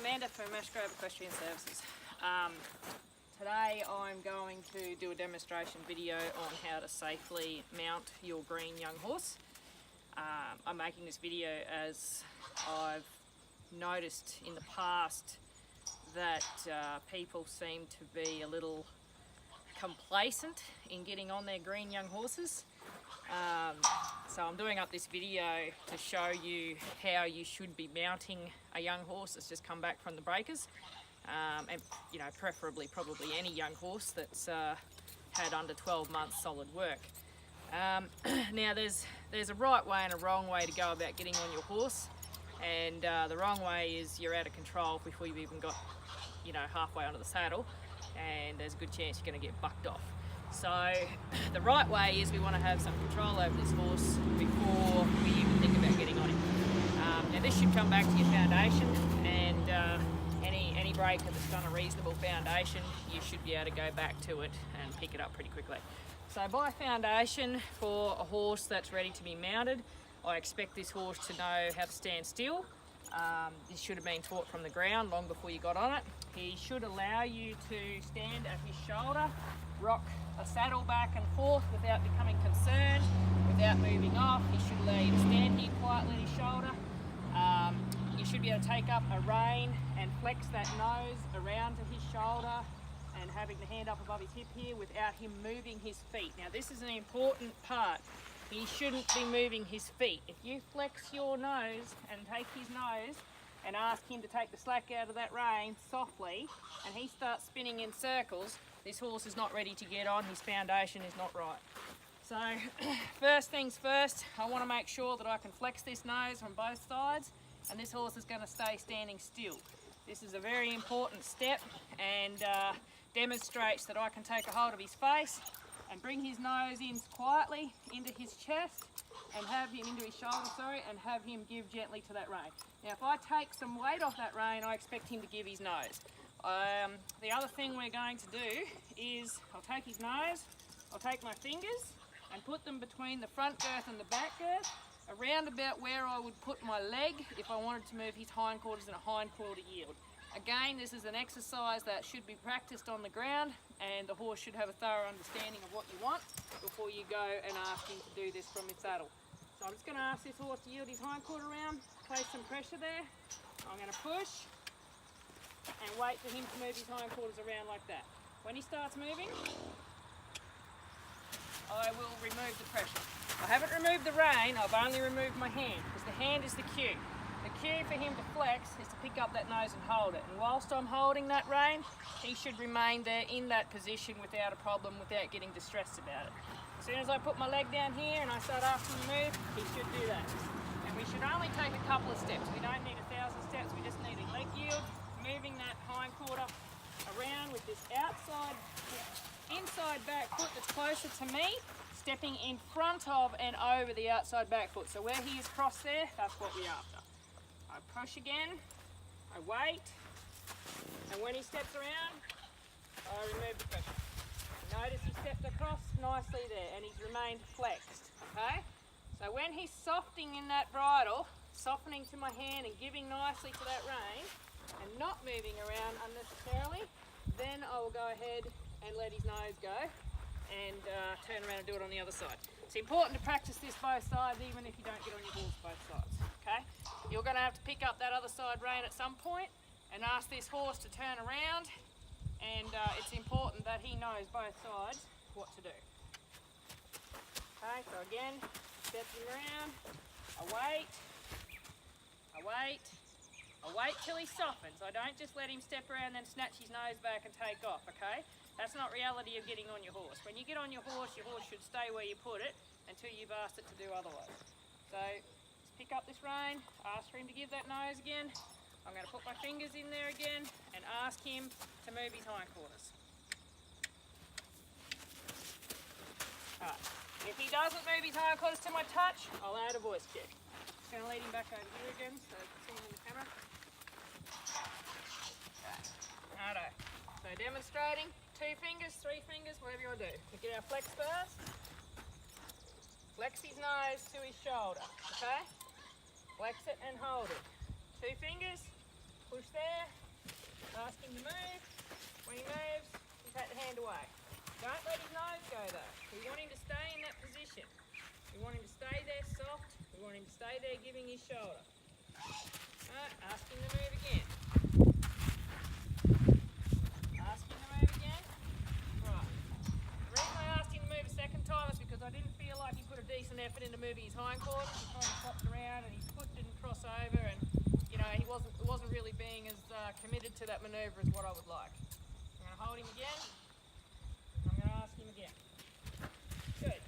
Amanda from Ashgrove Equestrian Services. Today I'm going to do a demonstration video on how to safely mount your green young horse. I'm making this video as I've noticed in the past that people seem to be a little complacent in getting on their green young horses. So I'm doing up this video to show you how you should be mounting a young horse that's just come back from the breakers, and you know, preferably probably any young horse that's had under 12 months solid work. Now there's a right way and a wrong way to go about getting on your horse, and the wrong way is you're out of control before you've even got, you know, halfway onto the saddle, and there's a good chance you're going to get bucked off. So the right way is we want to have some control over this horse before we even think about getting on him. Now this should come back to your foundation, and any breaker that's done a reasonable foundation, you should be able to go back to it and pick it up pretty quickly. So by foundation for a horse that's ready to be mounted, I expect this horse to know how to stand still. This should have been taught from the ground long before you got on it. He should allow you to stand at his shoulder, rock a saddle back and forth without becoming concerned, without moving off. He should allow you to stand here quietly at his shoulder. You should be able to take up a rein and flex that nose around to his shoulder and having the hand up above his hip here without him moving his feet. Now this is an important part. He shouldn't be moving his feet. If you flex your nose and take his nose and ask him to take the slack out of that rein softly, and he starts spinning in circles, this horse is not ready to get on, his foundation is not right. So first things first, I want to make sure that I can flex this nose from both sides, and this horse is going to stay standing still. This is a very important step, and demonstrates that I can take a hold of his face and bring his nose in quietly into his chest and have him into his shoulder, and have him give gently to that rein. Now if I take some weight off that rein, I expect him to give his nose. The other thing we're going to do is I'll take his nose, I'll take my fingers and put them between the front girth and the back girth, around about where I would put my leg if I wanted to move his hindquarters in a hindquarter yield. Again, this is an exercise that should be practiced on the ground, and the horse should have a thorough understanding of what you want before you go and ask him to do this from his saddle. So I'm just going to ask this horse to yield his hindquarter around, place some pressure there. I'm going to push and wait for him to move his hindquarters around like that. When he starts moving, I will remove the pressure. I haven't removed the rein, I've only removed my hand, because the hand is the cue. The cue for him to flex is to pick up that nose and hold it. And whilst I'm holding that rein, he should remain there in that position without a problem, without getting distressed about it. As soon as I put my leg down here and I start asking him to move, he should do that. And we should only take a couple of steps. We don't need 1,000 steps, we just need a leg yield, moving that hindquarter around with this inside back foot that's closer to me, stepping in front of and over the outside back foot. So where he is crossed there, that's what we're after. I push again, I wait, and when he steps around, I remove the pressure. Notice he stepped across nicely there, and he's remained flexed, okay? So when he's softening in that bridle, softening to my hand and giving nicely to that rein, and not moving around unnecessarily, then I will go ahead and let his nose go, and turn around and do it on the other side. It's important to practice this both sides, even if you don't get on your horse both sides, okay? You're going to have to pick up that other side rein at some point and ask this horse to turn around, and it's important that he knows both sides what to do. Okay, so again, step him around, I wait till he softens. I don't just let him step around and then snatch his nose back and take off, okay? That's not reality of getting on your horse. When you get on your horse should stay where you put it until you've asked it to do otherwise. So just pick up this rein, ask for him to give that nose again. I'm going to put my fingers in there again and ask him to move his hindquarters. Alright, if he doesn't move his hindquarters to my touch, I'll add a voice check. Just going to lead him back over here again so you can see him in the camera. Righto. So demonstrating, 2 fingers, 3 fingers, whatever you want to do. We get our flex first. Flex his nose to his shoulder, okay? Flex it and hold it. 2 fingers, Push there, ask him to move. When he moves, you take the hand away. Don't let his nose go though. We want him to stay in that position. We want him to stay there soft. We want him to stay there giving his shoulder. Alright, ask him to move again. Ask him to move again. Right. The reason I asked him to move a second time is because I didn't feel like he put a decent effort into moving his hindquarters. He kind of flopped around and his foot didn't cross over, and you know, he wasn't really being as committed to that manoeuvre as what I would like. I'm going to hold him again. I'm going to ask him again. Good.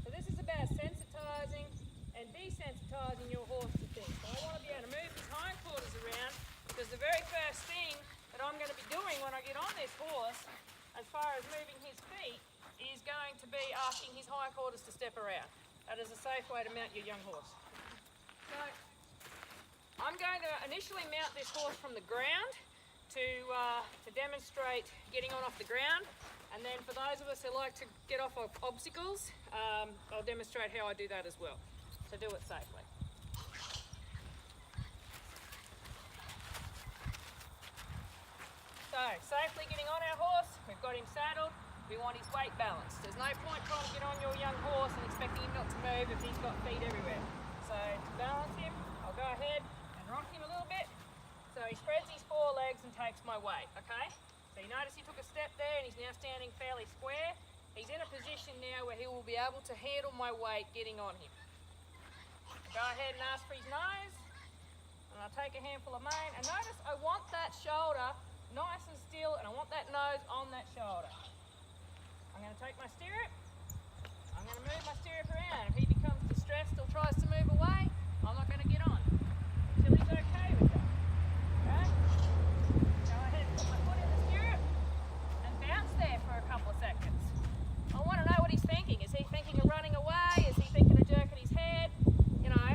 So this is about sensitising and desensitising your horse to things. So I want to be able to move his hindquarters around, because the very first thing that I'm going to be doing when I get on this horse, as far as moving his feet, is going to be asking his hindquarters to step around. That is a safe way to mount your young horse. So I'm going to initially mount this horse from the ground to demonstrate getting on off the ground, and then for those of us who like to get off of obstacles, I'll demonstrate how I do that as well, to do it safely. So, safely getting on our horse, we've got him saddled, we want his weight balanced. There's no point trying to get on your young horse and expecting him not to move if he's got feet everywhere. So to balance him, I'll go ahead and rock him a little bit. So he spreads his forelegs and takes my weight, okay? So you notice he took a step there and he's now standing fairly square. He's in a position now where he will be able to handle my weight getting on him. I'll go ahead and ask for his nose, and I'll take a handful of mane, and notice I want that shoulder nice and still, and I want that nose on that shoulder. I'm going to take my stirrup, I'm going to move my stirrup around. If he becomes distressed or tries to move away, I'm not going to get on until he's okay with that. Okay? Go ahead and put my foot in the stirrup and bounce there for a couple of seconds. I want to know what he's thinking. Is he thinking of running away? Is he thinking of jerking his head? You know?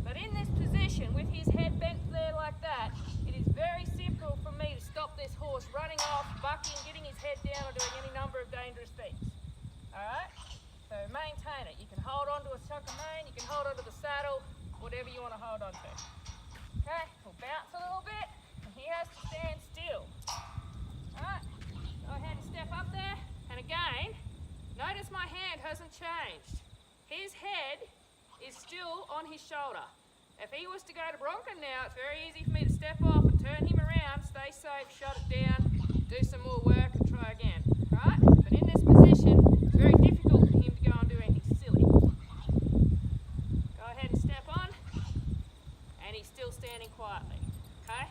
But in this position, with his head bent there like that, it is very simple for me to stop this horse running off, bucking, getting his head down, or doing any number of dangerous things. Alright? So maintain it. You can hold on to a chunk of mane, you can hold on to the saddle, whatever you want to hold on to. Okay, we'll bounce a little bit, and he has to stand still. Alright, go ahead and step up there, and again, notice my hand hasn't changed. His head is still on his shoulder. If he was to go to Bronco now, it's very easy for me to step off and turn him around, stay safe, shut it down, do some more work and try again. Right? But in this position, it's very difficult for him to go and do anything silly. Go ahead and step on, and he's still standing quietly. Okay?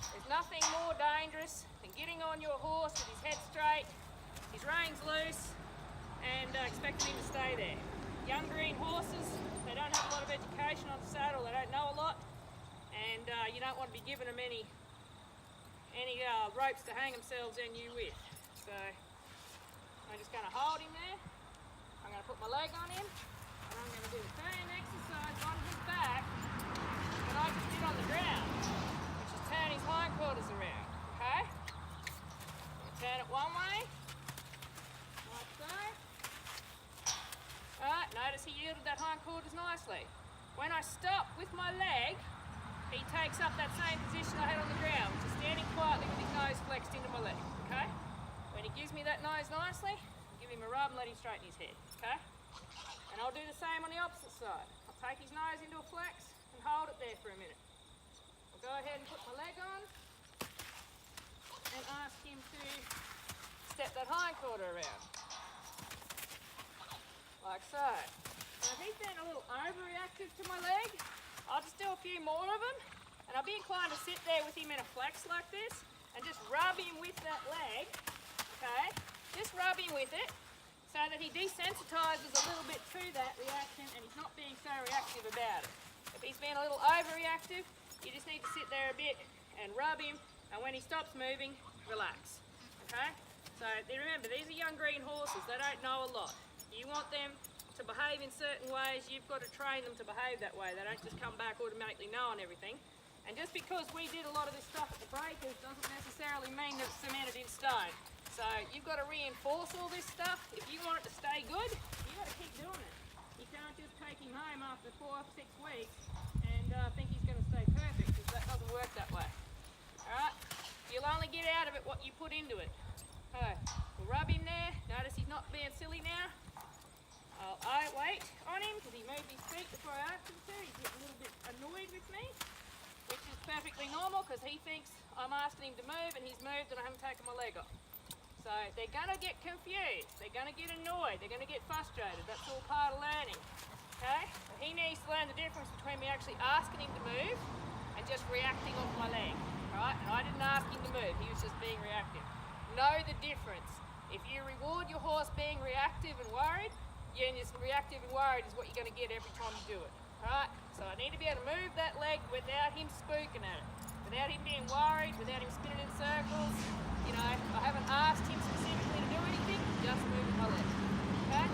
There's nothing more dangerous than getting on your horse with his head straight, his reins loose, and expecting him to stay there. Young green horses, they don't have a lot of education on the saddle, they don't know a lot, and you don't want to be giving them any ropes to hang themselves and you with. So I'm just going to hold him there, I'm going to put my leg on him, and I'm going to do the same exercise on his back that I just did on the ground, which is turn his hindquarters around, okay? I'm going to turn it one way, like so. Alright, notice he yielded that hindquarters nicely. When I stop with my leg, he takes up that same position I had on the ground, which is standing quietly with his nose flexed into my leg, okay? When he gives me that nose nicely, I'll give him a rub and let him straighten his head, okay? And I'll do the same on the opposite side. I'll take his nose into a flex and hold it there for a minute. I'll go ahead and put my leg on and ask him to step that hindquarter around. Like so. Now if he's been a little overreactive to my leg, I'll just do a few more of them, and I'll be inclined to sit there with him in a flex like this and just rub him with that leg, okay? Just rub him with it so that he desensitizes a little bit to that reaction and he's not being so reactive about it. If he's been a little overreactive, you just need to sit there a bit and rub him, and when he stops moving, relax, okay? So remember, these are young green horses, they don't know a lot. You want them to behave in certain ways, you've got to train them to behave that way. They don't just come back automatically knowing everything. And just because we did a lot of this stuff at the breakers doesn't necessarily mean that it's cemented in stone. So you've got to reinforce all this stuff. If you want it to stay good, you've got to keep doing it. You can't just take him home after 4 or 6 weeks and think he's going to stay perfect. That doesn't work that way. Alright? You'll only get out of it what you put into it. So, we'll rub him there. Notice he's not being silly now. I'll wait on him because he moved his feet before I asked him to. He's getting a little bit annoyed with me, which is perfectly normal because he thinks I'm asking him to move and he's moved and I haven't taken my leg off. So they're going to get confused, they're going to get annoyed, they're going to get frustrated. That's all part of learning. Okay? But he needs to learn the difference between me actually asking him to move and just reacting off my leg. Right? And I didn't ask him to move, he was just being reactive. Know the difference. If you reward your horse being reactive and worried, yeah, and just reactive and worried is what you're going to get every time you do it. Right? So I need to be able to move that leg without him spooking at it, without him being worried, without him spinning in circles. You know, I haven't asked him specifically to do anything, just moving my leg. Okay?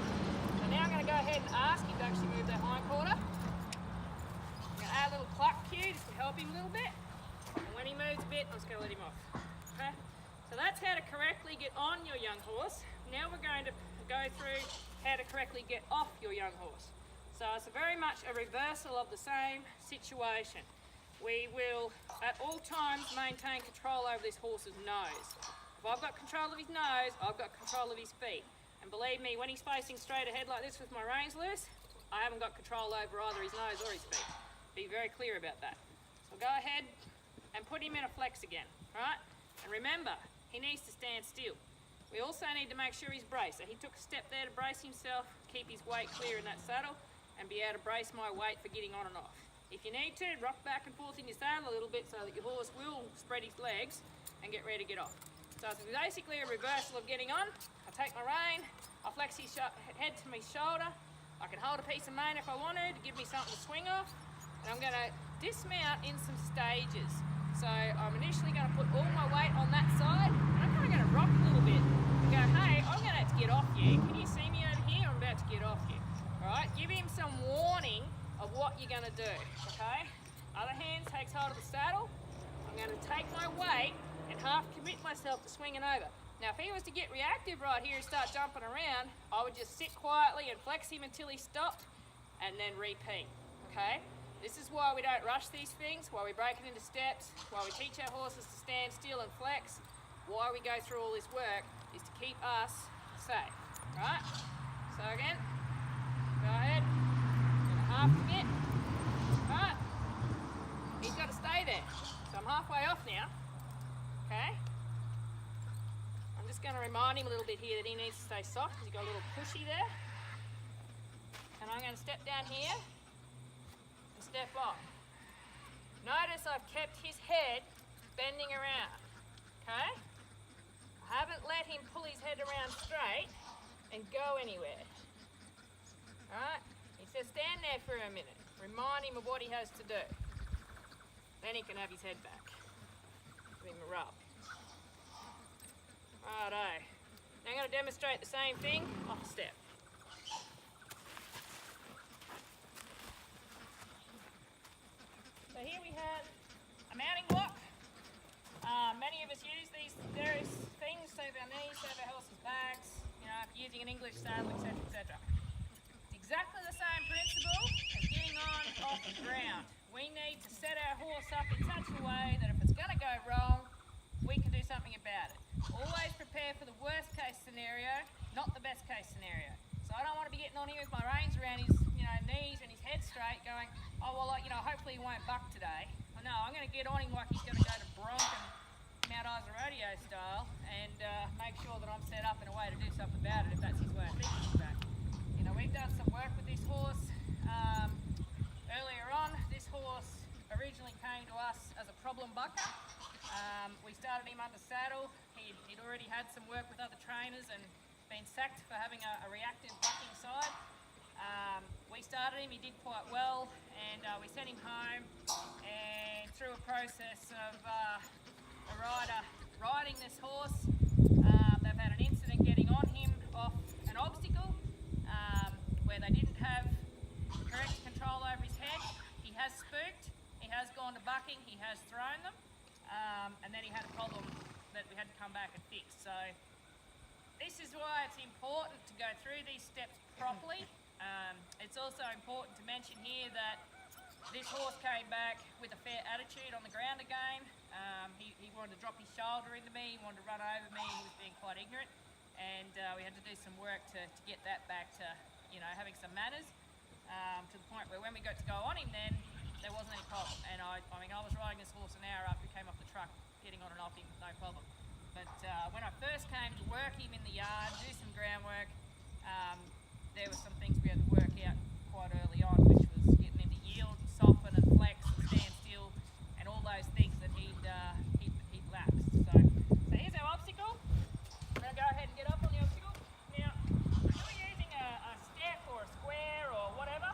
So now I'm going to go ahead and ask him to actually move that hind quarter. I'm going to add a little cluck cue just to help him a little bit. And when he moves a bit, I'm just going to let him off. Okay? So that's how to correctly get on your young horse. Now we're going to go through how to correctly get off your young horse. So it's very much a reversal of the same situation. We will at all times maintain control over this horse's nose. If I've got control of his nose, I've got control of his feet. And believe me, when he's facing straight ahead like this with my reins loose, I haven't got control over either his nose or his feet. Be very clear about that. So go ahead and put him in a flex again, right? And remember, he needs to stand still. We also need to make sure he's braced. So he took a step there to brace himself, keep his weight clear in that saddle, and be able to brace my weight for getting on and off. If you need to, rock back and forth in your saddle a little bit so that your horse will spread his legs and get ready to get off. So it's basically a reversal of getting on. I take my rein, I flex his head to my shoulder. I can hold a piece of mane if I want to give me something to swing off. And I'm going to dismount in some stages. So I'm initially going to put all my weight on that side, and I'm kind of going to rock a little bit and go, hey, I'm going to have to get off you. Can you see me over here? I'm about to get off you. All right, give him some warning of what you're going to do, okay? Other hand takes hold of the saddle. I'm going to take my weight and half commit myself to swinging over. Now, if he was to get reactive right here and start jumping around, I would just sit quietly and flex him until he stopped and then repeat, okay? This is why we don't rush these things, why we break it into steps, why we teach our horses to stand still and flex, why we go through all this work is to keep us safe, right? So again, go ahead. Half commit. Right. He's got to stay there. So I'm halfway off now. Okay. I'm just going to remind him a little bit here that he needs to stay soft because he's got a little pushy there. And I'm going to step down here and step off. Notice I've kept his head bending around. Okay. I haven't let him pull his head around straight and go anywhere. Alright. He says stand there for a minute, remind him of what he has to do. Then he can have his head back. Give him a rub. Righto. Now I'm going to demonstrate the same thing off a step. So here we have a mounting block. Many of us use these various things, save our knees, save our horses' backs, you know, if you're using an English saddle, etc., etc. Exactly the same principle as getting on off the ground. We need to set our horse up in such a way that if it's going to go wrong, we can do something about it. Always prepare for the worst case scenario, not the best case scenario. So I don't want to be getting on here with my reins around his knees and his head straight going, oh well, hopefully he won't buck today. Well, no, I'm going to get on him like he's going to go to Bronc and Mount Isa rodeo style and make sure that I'm set up in a way to do something about it if that's his way of thinking today. We've done some work with this horse earlier on. This horse originally came to us as a problem bucker. We started him under saddle. He'd already had some work with other trainers and been sacked for having a reactive bucking side. We started him, he did quite well, and we sent him home, and through a process of a rider riding this horse, they've had an incident getting on him off an obstacle where they didn't have correct control over his head. He has spooked, he has gone to bucking, he has thrown them, and then he had a problem that we had to come back and fix. So this is why it's important to go through these steps properly. It's also important to mention here that This horse came back with a fair attitude on the ground again. He wanted to drop his shoulder into me, he wanted to run over me, he was being quite ignorant, and we had to do some work to get that back to, you know, having some manners, to the point where when we got to go on him then, there wasn't any problem. And I mean, I was riding this horse an hour after he came off the truck, getting on and off him, no problem. But when I first came to work him in the yard, do some groundwork, there were some things we had to work out quite early on, which was getting him to yield, soften and flex and stand still, and all those things that he'd lapsed. So here's our obstacle. I'm going to go ahead and get up on the obstacle. Now, if you're using a step or a square or whatever,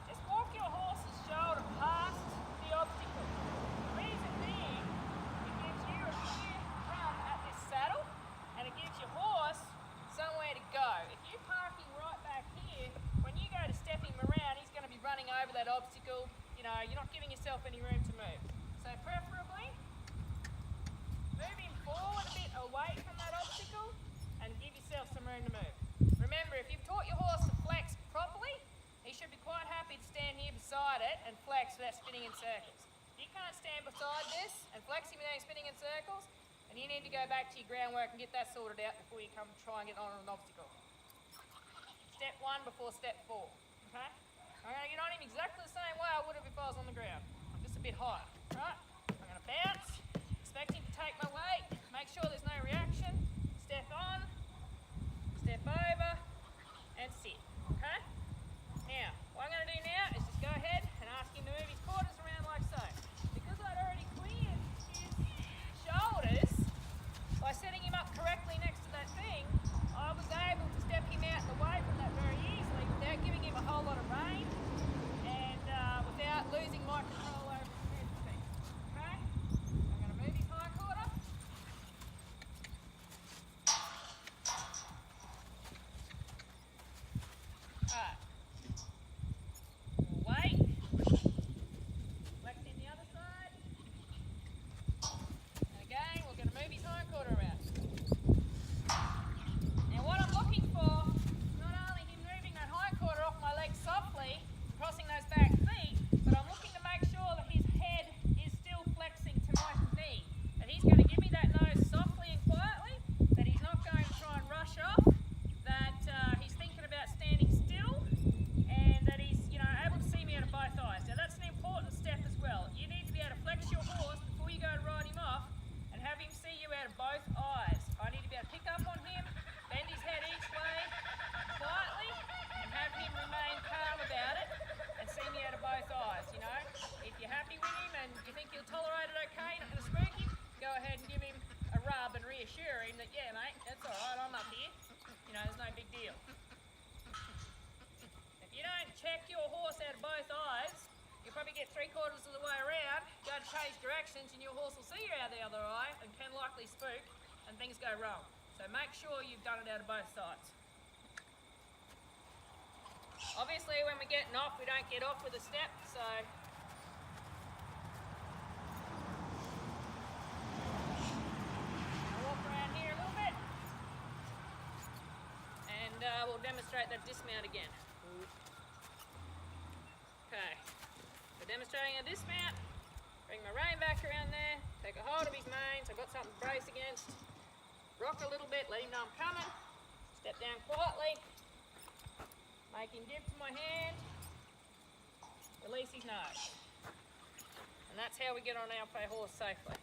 just walk your horse's shoulder past the obstacle. The reason being, it gives you a clear run at this saddle, and it gives your horse somewhere to go. If you're parking right back here, when you go to step him around, he's going to be running over that obstacle. You know, you're not giving yourself any room to move. So preferably, move him forward a bit away from that obstacle and give yourself some room to move. Remember, if you've taught your horse to flex properly, he should be quite happy to stand here beside it and flex without spinning in circles. If you can't stand beside this and flex him without spinning in circles, then you need to go back to your groundwork and get that sorted out before you come try and get on an obstacle. Step 1 before step 4, okay? I'm going to get on him exactly the same way I would have if I was on the ground. I'm just a bit higher, right? I'm going to bounce, expect him to take my weight, make sure there's no reaction, step on, step over, and sit, okay? Now, what I'm going to do now is just go ahead and ask him to move his quarters around like so. Because I'd already cleared his shoulders by setting him up correctly next to that thing, I was able to step him out and away from that very easily without giving him a whole lot of rein and without losing my control over his feet. Okay? I'm going to move his hind quarter. Alright. Wait. Flex in the other side. And again, we're going to move his hind quarter around. Now what I'm looking for is not only him moving that hind quarter off my legs softly, crossing those back feet, but I'm looking to make sure that his head is still flexing to my knee. That he's going to give me that nose softly and quietly, that he's not going to try and rush off, that he's thinking about standing still, and that he's, you know, able to see me out of both eyes. Now that's an important step as well. You need to be able to flex your horse before you go to ride him off and have him see you out of both eyes. I need to be able to pick up on him, bend his head each way quietly, and have him remain calm about it and see me out of both eyes, you know. If you're happy with him and you think he'll tolerate it okay, not going to spook him, go ahead and give him a rub and reassure him that, yeah mate, that's alright, I'm up here. You know, there's no big deal. If you don't check your horse out of both eyes, you'll probably get 3/4 of the way around, go to change directions, and your horse will see you out the other eye and can likely spook and things go wrong. So make sure you've done it out of both sides. Obviously when we're getting off, we don't get off with a step, so I'll walk around here a little bit and we'll demonstrate that dismount again. Okay, we're demonstrating a dismount. Bring my rein back around there, take a hold of his mane so I've got something to brace against. Rock a little bit, let him know I'm coming. Step down quietly. Make him give to my hand. Release his nose. And that's how we get on our horse safely.